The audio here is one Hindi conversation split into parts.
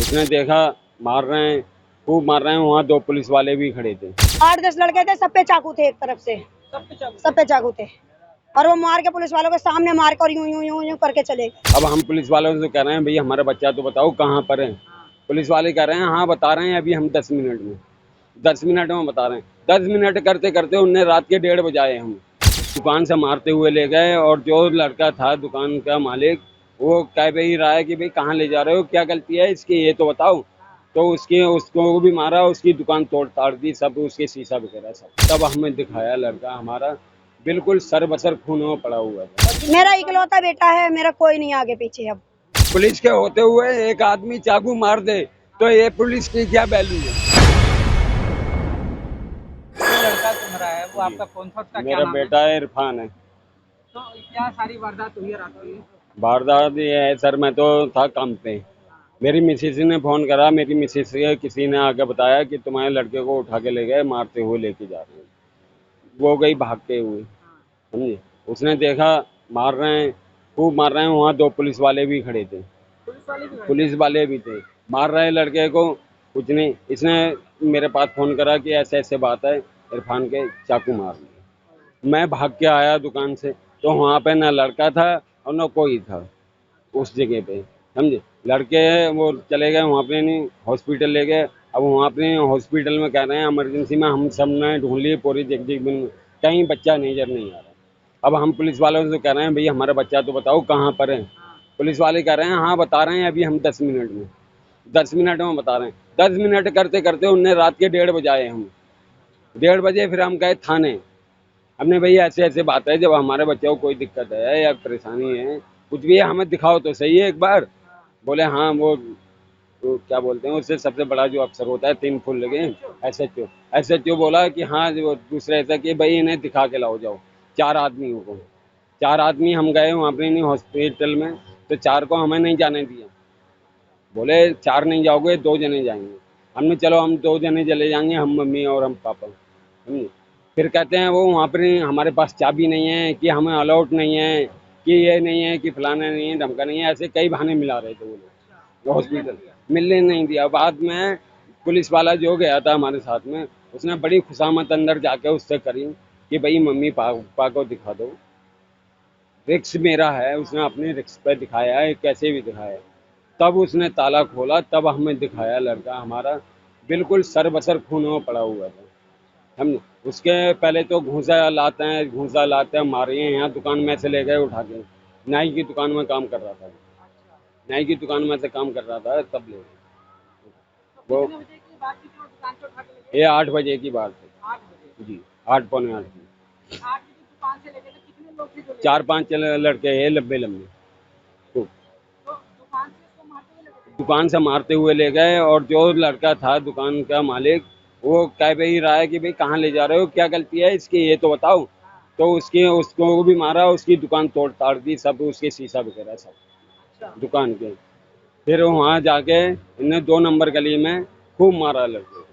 उसने देखा मार रहे हैं, खूब मार रहे हैं। वहाँ 2 पुलिस वाले भी खड़े थे। 8-10 लड़के थे, सब पे चाकू थे, एक तरफ से सब पे चाकू थे और वो मार के पुलिस वालों के सामने मार कर यूं यूं यूं यूं करके चले गए। अब हम पुलिस वालों से कह रहे हैं भैया हमारा बच्चा तो बताओ कहाँ पर है। पुलिस वाले कह रहे हैं हाँ बता रहे हैं अभी हम 10 मिनट में बता रहे हैं। 10 मिनट करते करते उनने रात के 1:30 बजाए हम दुकान से मारते हुए ले गए। और जो लड़का था दुकान का मालिक वो कह भी ही रहा है कि भाई कहाँ ले जा रहे हो, क्या गलती है इसकी ये तो बताओ। तो उसको भी मारा, उसकी दुकान तोड़ ताड़ दी, सब उसके शीशा वगैरह सब। तब हमें दिखाया लड़का हमारा बिल्कुल सर बसर खून में पड़ा हुआ था। मेरा इकलौता बेटा है, मेरा कोई नहीं आगे पीछे। अब पुलिस के होते हुए एक आदमी चाकू मार दे तो ये पुलिस की क्या वैल्यू है। जो लड़का तुम्हारा है वो आपका कौन था, उसका क्या मेरा नाम है? बेटा है इरफान है। तो क्या सारी वारदात हुई है रात को ये? वारदात ये है सर, मैं तो था काम पे। मेरी मिसेज ने फोन करा, मेरी मिसेज से किसी ने आके बताया कि तुम्हारे लड़के को उठा के ले गए, मारते हुए लेके जा रहे हैं। वो गई भागते हुए, समझे। उसने देखा मार रहे हैं, खूब मार रहे हैं। वहाँ 2 पुलिस वाले भी खड़े थे। पुलिस वाले भी थे, मार रहे लड़के को। कुछ नहीं, इसने मेरे पास फोन करा कि ऐसे ऐसे बात है, इरफान के चाकू मार दिए। मैं भाग के आया दुकान से, तो वहाँ पे ना लड़का था और ना कोई था उस जगह पे, समझे। लड़के वो चले गए वहाँ पे, नहीं हॉस्पिटल ले गए। अब वहाँ पे हॉस्पिटल में कह रहे हैं इमरजेंसी में हम सब ने ढूंढ लिए पूरी जगह में, कहीं बच्चा नजर नहीं आ रहा। अब हम पुलिस वालों से कह रहे हैं भैया हमारा बच्चा तो बताओ कहाँ पर है। पुलिस वाले कह रहे हैं हाँ बता रहे हैं अभी हम 10 मिनट में बता रहे हैं। 10 मिनट करते करते उनने रात के 1:30 बजाए हम 1:30 बजे। फिर हम गए थाने, हमने भैया ऐसे ऐसे बात है, जब हमारे बच्चे को कोई दिक्कत है या परेशानी है कुछ भी है हमें दिखाओ तो सही है एक बार। बोले हाँ वो क्या बोलते हैं उससे सबसे बड़ा जो अफसर होता है 3 फुल लगे, एसएचओ बोला कि हाँ वो दूसरे ऐसा कि भाई इन्हें दिखा के लाओ जाओ 4 आदमियों को। 4 आदमी हम गए वहाँ पे नहीं हॉस्पिटल में, तो 4 को हमें नहीं जाने दिया। बोले 4 नहीं जाओगे 2 जने जाएंगे। हमने चलो हम 2 जने चले जाएंगे, हम मम्मी और हम पापा, समझे। फिर कहते हैं वो वहाँ पर हमारे पास चाबी नहीं है, कि हमें अलाउड नहीं है, कि ये नहीं है, कि फलाना नहीं है, धमका नहीं है, ऐसे कई बहाने मिला रहे थे वो लोग हॉस्पिटल। मिलने नहीं दिया। बाद में पुलिस वाला जो गया था हमारे साथ में, उसने बड़ी खुशामद अंदर जाके उससे करी कि भाई मम्मी पापा को दिखा दो, रिक्स मेरा है। उसने अपने रिक्स पे दिखाया है, कैसे भी दिखाया। तब उसने ताला खोला, तब हमें दिखाया लड़का हमारा बिल्कुल सर बसर खून में पड़ा हुआ था। हम उसके पहले तो घूंसा लाते हैं मारे हैं। यहाँ दुकान में से ले गए उठा के, नाई की दुकान में काम कर रहा था, नाई की दुकान में से काम कर रहा था, तब ले गए वो। कितने बजे की बात थी जो दुकान से उठा के ले गए? ये 8 बजे की बात है 8 बजे। जी, 8 पौने 8 की। 8 बजे दुकान से ले गए तो कितने लोग थे जो ले गए? 4-5 लड़के हैं लंबे लंबे, तो तो दुकान से इसको मारते हुए ले गए थे? दुकान से मारते हुए ले गए। और जो लड़का था दुकान का मालिक वो कह भी ही रहा है कि भाई कहाँ ले जा रहे हो, क्या गलती है इसकी ये तो बताओ। तो उसको भी मारा, उसकी दुकान तोड़ ताड़ दी, सब उसके शीशा वगैरह सब अच्छा। दुकान के। फिर वहाँ जाके इन्हें 2 नंबर गली में खूब मारा लड़के को,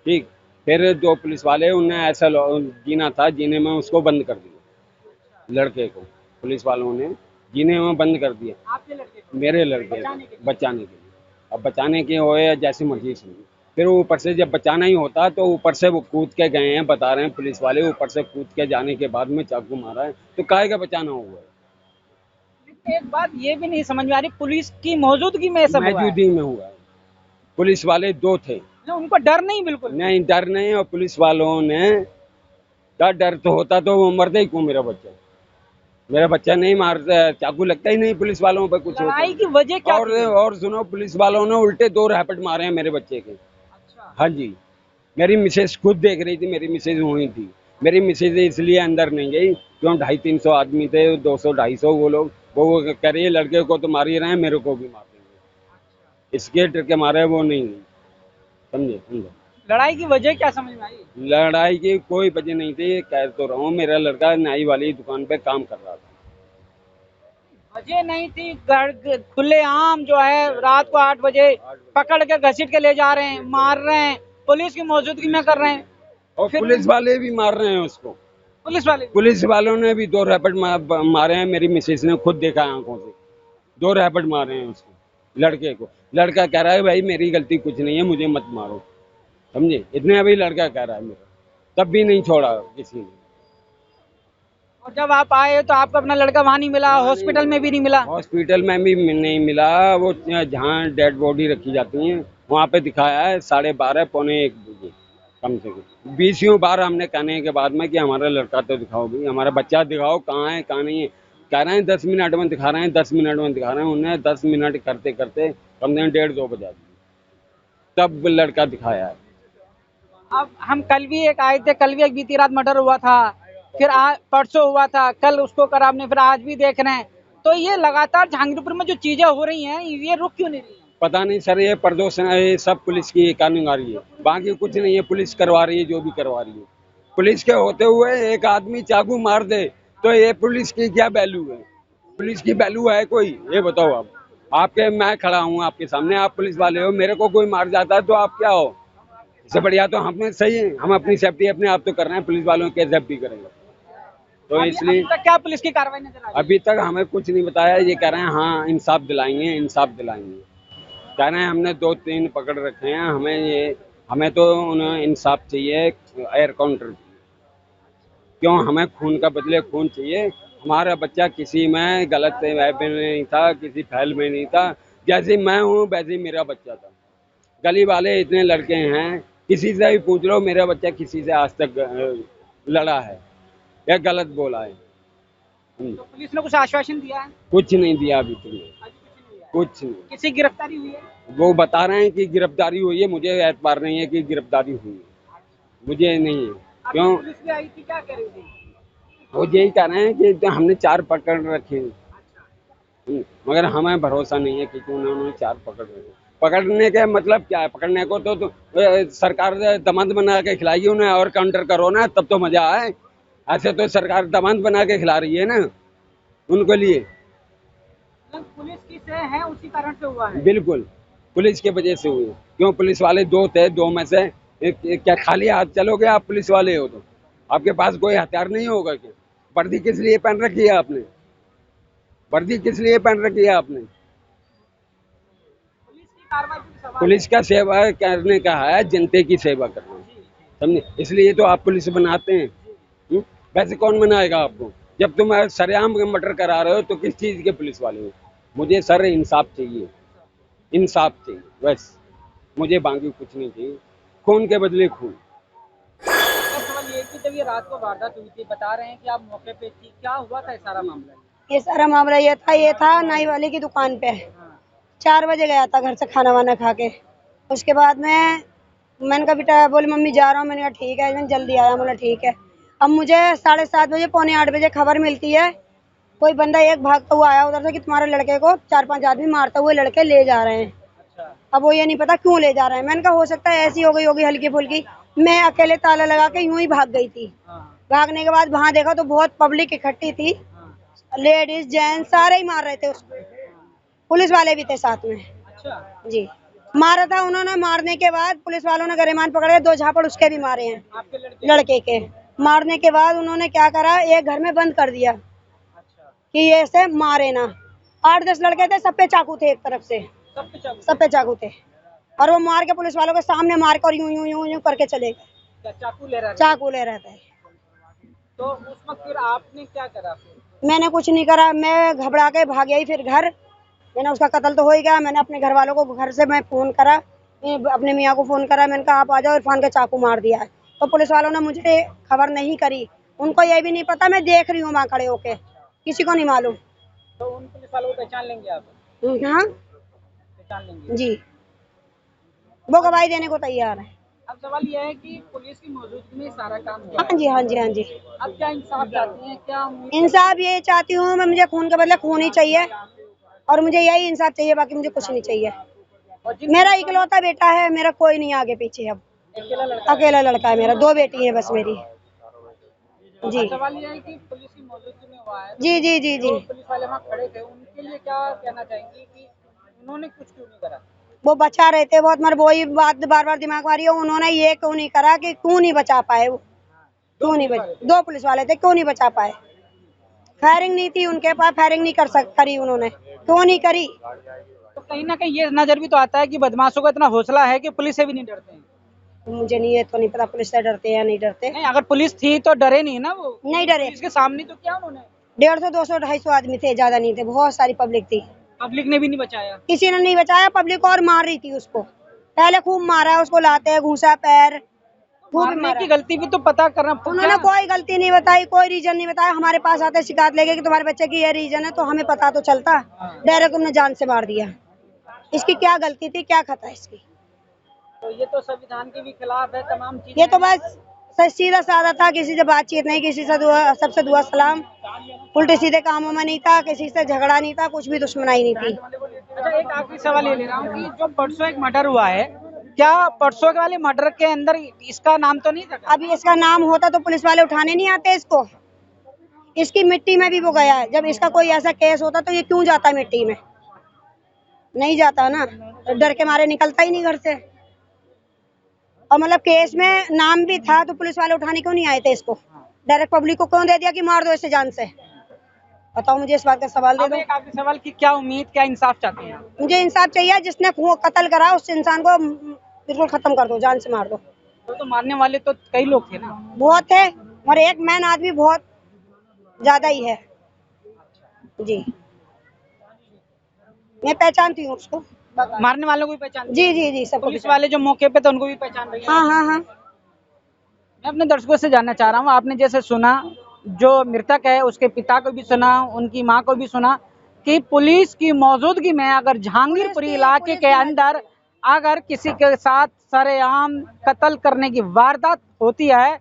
ठीक। फिर 2 पुलिस वाले उनने ऐसा जीना था, जीने में उसको बंद कर दिया लड़के को। पुलिस वालों ने जीने में बंद कर दिया आपके लड़के को? मेरे लड़के बचाने के को लिए? बचाने के लिए। अब बचाने के होए या जैसी मर्जी समझी। फिर ऊपर से जब बचाना ही होता तो ऊपर से वो कूद के गए हैं, बता रहे हैं पुलिस वाले, ऊपर से कूद के जाने के बाद में चाकू मारा है, तो काहे का बचाना हुआ है। एक बात ये भी नहीं समझ में आ रही, पुलिस की मौजूदगी में सब हुआ है। मौजूदगी में हुआ है। पुलिस वाले 2 थे, ना उनको डर नहीं बिल्कुल? नहीं डर नहीं। और पुलिस वालों ने का डर तो होता तो वो मरते ही क्यों मेरा बच्चा नहीं मारता, चाकू लगता ही नहीं पुलिस वालों पे कुछ होता। लड़ाई की वजह क्या थी? और सुनो, पुलिस वालों ने उल्टे 2 रैपेट मारे हैं मेरे बच्चे के। अच्छा। हाँ जी, मेरी मिसेज खुद देख रही थी, मेरी मिसेज वहीं थी। मेरी मिसेज इसलिए अंदर नहीं गई क्यों 250-300 आदमी थे, 200-250 वो लोग। वो कह रही है लड़के को तो मार ही रहे हैं, मेरे को भी मार देंगे, इसके डर के मारे वो नहीं गई, समझे। लड़ाई की वजह क्या समझ में आई? लड़ाई की कोई वजह नहीं थी, कह तो रहा हूँ मेरा लड़का नाई वाली दुकान पे काम कर रहा था। वजह नहीं थी, खुले आम जो है रात को 8 बजे पकड़ के घसीट के ले जा रहे हैं, मार रहे हैं, पुलिस की मौजूदगी में कर रहे हैं। और पुलिस वाले भी मार रहे हैं उसको। पुलिस वालों ने भी 2 रैपेट मारे हैं, मेरी मिसेज ने खुद देखा आंखों से, 2 रैपेट मारे हैं उसको। लड़के को। लड़का कह रहा है भाई मेरी गलती कुछ नहीं है, मुझे मत मारो, समझे, इतने अभी लड़का कह रहा है मेरा, तब भी नहीं छोड़ा किसी ने। और जब आप आए तो आपको अपना लड़का वहाँ नहीं मिला, हॉस्पिटल में भी नहीं मिला? हॉस्पिटल में भी नहीं मिला, वो जहाँ डेड बॉडी रखी जाती है वहाँ पे दिखाया है 12:30 पौने 1 बजे, कम से कम 20 बार हमने कहने के बाद में कि हमारा लड़का तो दिखाओ भाई, हमारा बच्चा दिखाओ, कहाँ है कहाँ नहीं है। कह रहे हैं 10 मिनट में दिखा रहे हैं, 10 मिनट में दिखा रहे हैं, उन्हें 10 मिनट करते करते कम से कम 1:30-2 बजा दिए, तब लड़का दिखाया है। अब हम कल भी एक आए थे, कल भी एक बीती रात मर्डर हुआ था, फिर परसों हुआ था, कल उसको करा आपने, फिर आज भी देख रहे हैं। तो ये लगातार जहांगीरपुर में जो चीजें हो रही हैं ये रुक क्यों नहीं रही? पता नहीं सर, ये प्रदोषण है, ये सब पुलिस की कानूनदारी है, बाकी कुछ नहीं है। पुलिस करवा रही है जो भी करवा रही है। पुलिस के होते हुए एक आदमी चाकू मार दे तो ये पुलिस की क्या वैल्यू है? पुलिस की वैल्यू है कोई? ये बताओ आप। आपके मैं खड़ा हूँ आपके सामने, आप पुलिस वाले हो, मेरे को कोई मार जाता है तो आप क्या हो? इससे बढ़िया तो हमें सही है, हम अपनी सेफ्टी अपने आप तो कर रहे हैं, पुलिस वालों की सेफ्टी करेंगे। तो इसलिए अभी तक क्या पुलिस की कार्रवाई नजर आई? अभी तक हमें कुछ नहीं बताया। ये कह रहे हैं हाँ इंसाफ दिलाएंगे, इंसाफ दिलाएंगे, कह रहे हैं हमने 2-3 पकड़ रखे हैं, हमें तो उन्हें इंसाफ चाहिए, एयर काउंटर, क्यों हमें खून का बदले खून चाहिए। हमारा बच्चा किसी में गलत में नहीं था, किसी फैल में नहीं था, जैसे मैं हूँ वैसे मेरा बच्चा था। गली वाले इतने लड़के हैं, किसी से भी पूछ लो, मेरा बच्चा किसी से आज तक लड़ा है या गलत बोला है? तो पुलिस ने कुछ आश्वासन दिया है? कुछ नहीं दिया अभी तक, अभी कुछ नहीं दिया है। कुछ नहीं। किसी की गिरफ्तारी हुई है? वो बता रहे हैं कि गिरफ्तारी हुई है, मुझे एतबार नहीं है कि गिरफ्तारी हुई है, मुझे नहीं है। अभी क्यों? पुलिस भी आई थी, क्या कह रही थी? वो यही कह रहे हैं कि हमने 4 पकड़ रखे हैं, मगर हमें भरोसा नहीं है कि उन्होंने 4 पकड़ रखे। पकड़ने का मतलब क्या है? पकड़ने को तो सरकार दमन बना के खिलाएगी उन्हें, और काउंटर करो ना तब तो मजा आए। ऐसे तो सरकार दमन बना के खिला रही है ना उनको लिए। पुलिस की से है उसी कारण से हुआ है? बिल्कुल पुलिस की वजह से हुई। क्यों? पुलिस वाले 2 थे, 2 में से क्या खाली हाथ चलोगे आप? पुलिस वाले हो तो आपके पास कोई हथियार नहीं होगा क्या? वर्दी किस लिए पहन रखी है आपने? वर्दी किस लिए पहन रखी है आपने? पुलिस की कार्रवाई की सवाल पुलिस का सेवा करने का है, जनता की सेवा करना, समझे, इसलिए तो आप पुलिस बनाते हैं। वैसे कौन बनाएगा आपको? जब तुम सरेआम मर्डर करा रहे हो तो किस चीज के पुलिस वाले हो? मुझे सर इंसाफ चाहिए, इंसाफ चाहिए बस, मुझे बाकी कुछ नहीं चाहिए। खून के बदले खून। सवाल ये कि जब ये रात को वारदात हुई थी, बता रहे हैं कि आप मौके पे थी, क्या हुआ था ये सारा मामला? ये सारा मामला ये था नाई वाले की दुकान पे 4 बजे गया था घर से खाना वाना खा के। उसके बाद में मैंने कहा बेटा, बोले मम्मी जा रहा हूँ। मैंने कहा ठीक है, जल्दी आया। बोला ठीक है। अब मुझे 7:30 बजे पौने 8 बजे खबर मिलती है, कोई बंदा एक भागता हुआ आया उधर से कि तुम्हारे लड़के को 4-5 आदमी मारते हुए लड़के ले जा रहे हैं। अब वो ये नहीं पता क्यों ले जा रहे हैं। मैंने कहा हो सकता है ऐसी हो गई होगी हल्की फुल्की। मैं अकेले ताला लगा के यूं ही भाग गई थी। भागने के बाद वहां देखा तो बहुत पब्लिक इकट्ठी थी, लेडीज जेंट्स सारे ही मार रहे थे उसको। पुलिस वाले भी थे साथ में। अच्छा, जी, मारा था उन्होंने। मारने के बाद पुलिस वालों ने गरेमान पकड़ के 2 झापड़ उसके भी मारे हैं, आपके लड़के के। मारने के बाद उन्होंने क्या करा, एक घर में बंद कर दिया कि ये से मारे ना। 8-10 लड़के थे, सब पे चाकू थे, एक तरफ से सब पे चाकू थे, और वो मार के पुलिस वालों के सामने मार कर यूं यूं यूं यूं करके चले गए। चाकू ले रहा चाकू ले रहे थे। तो उस वक्त फिर आपने क्या करा? मैंने कुछ नहीं करा, मैं घबरा के भाग आई फिर घर। मैंने उसका कत्ल तो हो ही गया। मैंने अपने घर वालों को घर से मैं फोन करा, अपने मियाँ को फोन करा। मैंने कहा आप आ जाओ, इरफान के चाकू मार दिया है। तो पुलिस वालों ने मुझे खबर नहीं करी। उनको ये भी नहीं पता मैं देख रही हूँ वहाँ खड़े होके, किसी को नहीं मालूम। तो उन पुलिस वालों को पहचान लेंगे आप? हाँ पहचान लेंगे जी, वो गवाही देने को तैयार है। अब सवाल यह है कि पुलिस की मौजूदगी में सारा काम हुआ। हाँ जी, हाँ जी, हाँ जी। अब क्या इंसाफ चाहती हैं? क्या इंसाफ ये चाहती हूँ मैं, मुझे खून के बदले खून ही चाहिए, और मुझे यही इंसाफ चाहिए, बाकी मुझे कुछ नहीं चाहिए। मेरा इकलौता बेटा है, मेरा कोई नहीं आगे पीछे। अब अकेला लड़का है मेरा, 2 बेटी है बस मेरी। जी, सवाल ये है कि पुलिस की मौजूदगी में हुआ है। जी जी जी जी। पुलिस वाले वहाँ खड़े थे, उनके लिए क्या कहना चाहेंगे कि उन्होंने कुछ क्यों नहीं करा? वो बचा रहे थे बहुत, मगर वही बात बार बार दिमाग मारी है। उन्होंने ये क्यों नहीं करा कि क्यों नहीं बचा पाए वो? क्यों नहीं बचा? 2 पुलिस वाले थे, क्यों नहीं बचा पाए? फायरिंग नहीं थी उनके पास, फायरिंग नहीं करी उन्होंने, क्यों नहीं करी? तो तो कहीं ना कहीं ये नजर भी तो आता है कि बदमाशों का इतना हौसला है कि पुलिस से भी नहीं डरते हैं। मुझे नहीं, ये तो नहीं पता पुलिस से डरते हैं या नहीं डरते। नहीं, अगर पुलिस थी तो डरे नहीं ना वो, नहीं डरे। पुलिस के सामने तो क्या उन्होंने, 150, 200, 250 आदमी थे, ज्यादा नहीं थे, बहुत सारी पब्लिक थी। पब्लिक ने भी नहीं बचाया। किसी ने नहीं बचाया, पब्लिक और मार रही थी उसको। पहले खूब मारा, उसको लाते घूसा पैर, खूब मारने मारा। की गलती भी तो पता करना। उन्होंने कोई गलती नहीं बताई, कोई रीजन नहीं बताया। हमारे पास आते शिकायत लेके कि तुम्हारे बच्चे की ये रीजन है, तो हमें पता तो चलता। डायरेक्ट उन्होंने जान से मार दिया। इसकी क्या गलती थी, क्या खता इसकी? तो ये तो संविधान के भी खिलाफ है तमाम चीजें। ये तो बस सीधा साधा था, किसी से बातचीत नहीं, किसी से सबसे दुआ सलाम, उल्टे सीधे कामों में नहीं था, किसी से झगड़ा नहीं था, कुछ भी दुश्मनाई नहीं थी। अच्छा, एक आखिरी सवाल ये ले रहा हूँ कि जो परसों एक मर्डर हुआ है, क्या परसों के वाले मर्डर के अंदर इसका नाम तो नहीं था? अभी इसका नाम होता तो पुलिस वाले उठाने नहीं आते इसको। इसकी मिट्टी में भी वो गया है। जब इसका कोई ऐसा केस होता तो ये क्यों जाता मिट्टी में? नहीं जाता ना, डर के मारे निकलता ही नहीं घर से। और मतलब केस में नाम भी था तो पुलिस वाले उठाने क्यों नहीं आए थे इसको? डायरेक्ट पब्लिक को क्यों दे दिया कि मार दो इसे जान से? बताओ मुझे इस बात का सवाल दे अब दो। एक आखिरी सवाल की क्या उम्मीद, क्या इंसाफ चाहते हैं? मुझे इंसाफ चाहिए, जिसने कत्ल करा उस इंसान को बिल्कुल खत्म कर दो, जान से मार दो। तो मारने वाले तो कई लोग थे ना। बहुत थे, और एक मैन आदमी बहुत ज्यादा ही है जी। मैं पहचानती हूँ उसको, मारने वालों को भी पहचान, जी जी जी, सब पुलिस वाले जो मौके पे थे उनको भी पहचान रही है। हाँ हाँ हाँ। मैं अपने दर्शकों से जानना चाह रहा हूँ, आपने जैसे सुना, जो मृतक है उसके पिता को भी सुना, उनकी माँ को भी सुना कि पुलिस की मौजूदगी में अगर जहांगीरपुरी इलाके के अंदर अगर किसी के साथ सरेआम कत्ल करने की वारदात होती है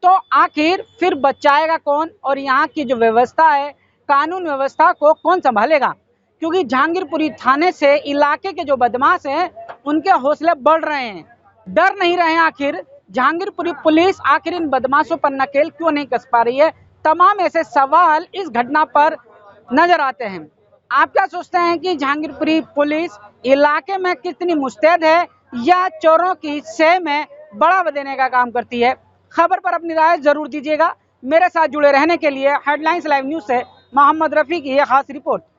तो आखिर फिर बचाएगा कौन, और यहाँ की जो व्यवस्था है, कानून व्यवस्था को कौन संभालेगा? क्योंकि जहांगीरपुरी थाने से इलाके के जो बदमाश हैं उनके हौसले बढ़ रहे हैं, डर नहीं रहे हैं। आखिर जहांगीरपुरी पुलिस आखिर इन बदमाशों पर नकेल क्यों नहीं कस पा रही है? तमाम ऐसे सवाल इस घटना पर नजर आते हैं। आप क्या सोचते हैं कि जहांगीरपुरी पुलिस इलाके में कितनी मुस्तैद है या चोरों की सह में बढ़ावा देने का काम करती है? खबर पर अपनी राय जरूर दीजिएगा। मेरे साथ जुड़े रहने के लिए हेडलाइंस लाइव न्यूज से मोहम्मद रफी की यह खास रिपोर्ट।